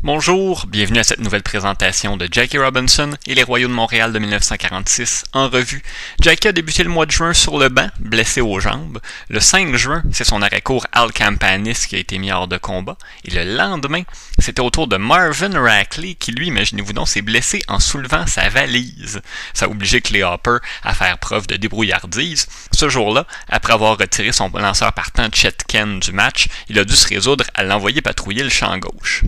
Bonjour, bienvenue à cette nouvelle présentation de Jackie Robinson et les Royaux de Montréal de 1946 en revue. Jackie a débuté le mois de juin sur le banc, blessé aux jambes. Le 5 juin, c'est son arrêt-court Al Campanis qui a été mis hors de combat. Et le lendemain, c'était au tour de Marvin Rackley qui, lui, imaginez-vous donc, s'est blessé en soulevant sa valise. Ça a obligé Clay Hopper à faire preuve de débrouillardise. Ce jour-là, après avoir retiré son lanceur partant Chet Ken du match, il a dû se résoudre à l'envoyer patrouiller le champ gauche.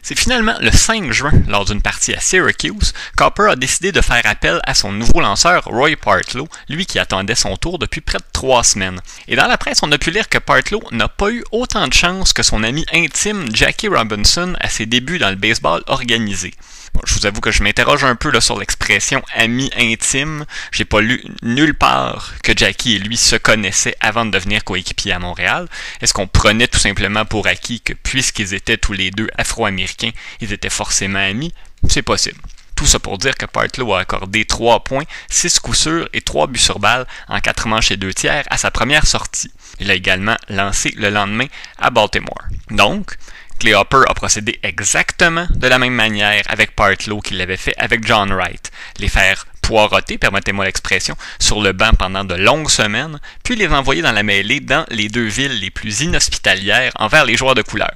C'est finalement le 5 juin, lors d'une partie à Syracuse, qu'Hopper a décidé de faire appel à son nouveau lanceur Roy Partlow, lui qui attendait son tour depuis près de 3 semaines. Et dans la presse, on a pu lire que Partlow n'a pas eu autant de chance que son ami intime Jackie Robinson à ses débuts dans le baseball organisé. Bon, je vous avoue que je m'interroge un peu là, sur l'expression « ami intime ». J'ai pas lu nulle part que Jackie et lui se connaissaient avant de devenir coéquipiers à Montréal. Est-ce qu'on prenait tout simplement pour acquis que puisqu'ils étaient tous les deux afro-américains, ils étaient forcément amis? C'est possible. Tout ça pour dire que Partlow a accordé 3 points, 6 coups sûrs et 3 buts sur balle en 4 manches et 2 tiers à sa première sortie. Il a également lancé le lendemain à Baltimore. Donc, Clay Hopper a procédé exactement de la même manière avec Partlow qu'il l'avait fait avec John Wright. Les faire poireauter, permettez-moi l'expression, sur le banc pendant de longues semaines, puis les envoyer dans la mêlée dans les deux villes les plus inhospitalières envers les joueurs de couleur.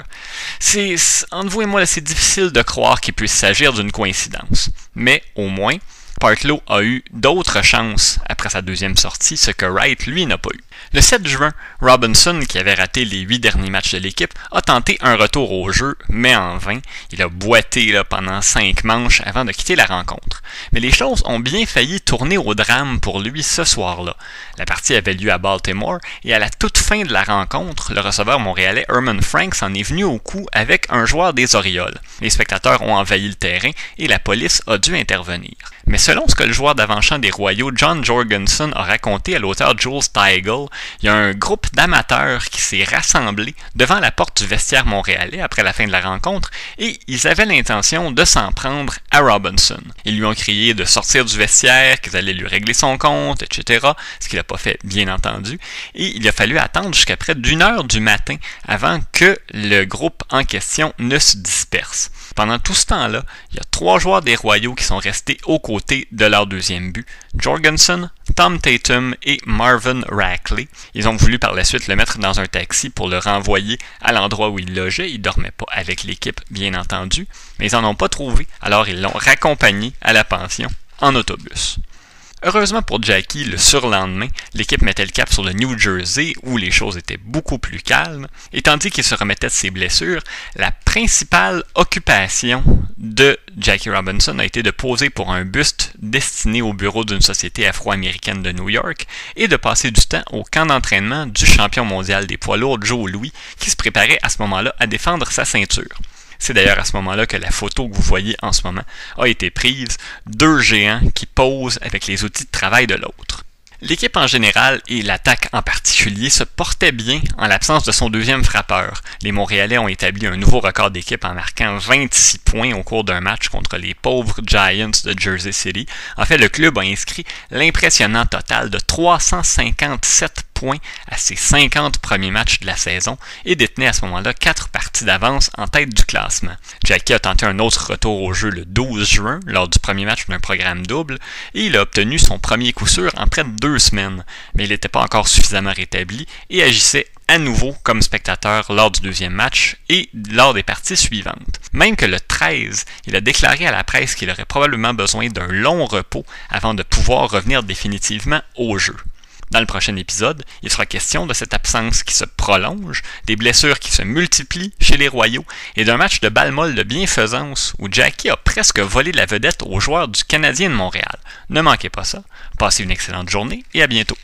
Entre vous et moi, c'est difficile de croire qu'il puisse s'agir d'une coïncidence. Mais, au moins, Partlow a eu d'autres chances après sa deuxième sortie, ce que Wright, lui, n'a pas eu. Le 7 juin, Robinson, qui avait raté les 8 derniers matchs de l'équipe, a tenté un retour au jeu, mais en vain. Il a boité pendant 5 manches avant de quitter la rencontre. Mais les choses ont bien failli tourner au drame pour lui ce soir-là. La partie avait lieu à Baltimore, et à la toute fin de la rencontre, le receveur montréalais Herman Franks en est venu au coup avec un joueur des Orioles. Les spectateurs ont envahi le terrain, et la police a dû intervenir. Mais selon ce que le joueur d'avant-champ des Royaux, John Jorgensen, a raconté à l'auteur Jules Steigel, il y a un groupe d'amateurs qui s'est rassemblé devant la porte du vestiaire montréalais après la fin de la rencontre et ils avaient l'intention de s'en prendre à Robinson. Ils lui ont crié de sortir du vestiaire, qu'ils allaient lui régler son compte, etc., ce qu'il n'a pas fait, bien entendu, et il a fallu attendre jusqu'à près d'1h du matin avant que le groupe en question ne se disperse. Pendant tout ce temps-là, il y a 3 joueurs des Royaux qui sont restés aux côtés de leur deuxième but, Jorgensen, Tom Tatum et Marvin Rackley. Ils ont voulu par la suite le mettre dans un taxi pour le renvoyer à l'endroit où il logeait. Il ne dormait pas avec l'équipe, bien entendu, mais ils n'en ont pas trouvé, alors ils l'ont raccompagné à la pension en autobus. Heureusement pour Jackie, le surlendemain, l'équipe mettait le cap sur le New Jersey où les choses étaient beaucoup plus calmes, et tandis qu'il se remettait de ses blessures, la principale occupation de Jackie Robinson a été de poser pour un buste destiné au bureau d'une société afro-américaine de New York et de passer du temps au camp d'entraînement du champion mondial des poids lourds Joe Louis qui se préparait à ce moment-là à défendre sa ceinture. C'est d'ailleurs à ce moment-là que la photo que vous voyez en ce moment a été prise, 2 géants qui posent avec les outils de travail de l'autre. L'équipe en général et l'attaque en particulier se portaient bien en l'absence de son deuxième frappeur. Les Montréalais ont établi un nouveau record d'équipe en marquant 26 points au cours d'un match contre les pauvres Giants de Jersey City. En fait, le club a inscrit l'impressionnant total de 357 points à ses 50 premiers matchs de la saison et détenait à ce moment-là 4 parties d'avance en tête du classement. Jackie a tenté un autre retour au jeu le 12 juin lors du premier match d'un programme double et il a obtenu son premier coup sûr en près de 2 semaines, mais il n'était pas encore suffisamment rétabli et agissait à nouveau comme spectateur lors du deuxième match et lors des parties suivantes. Même que le 13, il a déclaré à la presse qu'il aurait probablement besoin d'un long repos avant de pouvoir revenir définitivement au jeu. Dans le prochain épisode, il sera question de cette absence qui se prolonge, des blessures qui se multiplient chez les Royaux et d'un match de balle molle de bienfaisance où Jackie a presque volé la vedette aux joueurs du Canadien de Montréal. Ne manquez pas ça, passez une excellente journée et à bientôt.